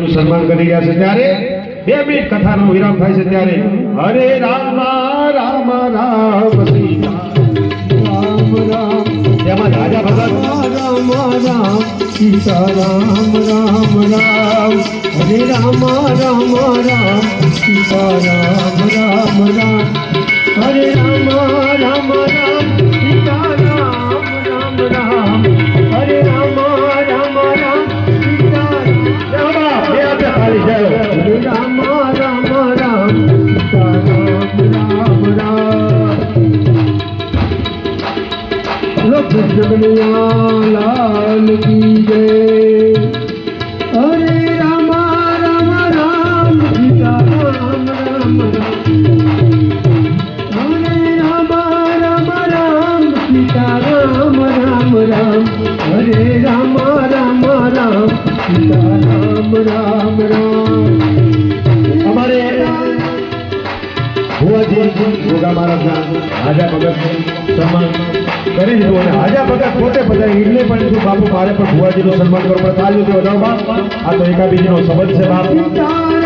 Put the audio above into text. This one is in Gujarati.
ભુવાજીનું સન્માન કરી રહ્યા છે ત્યારે 2 મિનિટ કથાનો વિરામ થાય છે ત્યારે હરે રામ રામ રામ સીતા રામ રામ તેમાં રાજા ભગત રામ રામ સીતા રામ રામ રામ હરે રામ રામ રામ સીતા રામ રામ રામ હરે રામ રામ રામ સીતા રામ રામ રામ હરે રામ રામ રામ સીતા બે હાથે તાળી જાઓ હરે રામ રામ રામ સીતા રામ રામ રામ जगनिया लाल की जय हरे राम राम राम सीता राम राम राम हरे राम राम राम सीता राम राम राम हरे राम राम राम सीता राम राम राम हमारे ભુવાજી ગોગા મહારાજના રાજા ભગત સન્માન કરી દીધું અને રાજા ભગત પોતે પધારી એટલે પણ શું બાપુ મારે પણ ભુવાજીનું સન્માન કરવું પડે તાલીઓથી વધાવો બાપ આ તો એકાબીજીનો સંબંધ છે બાપ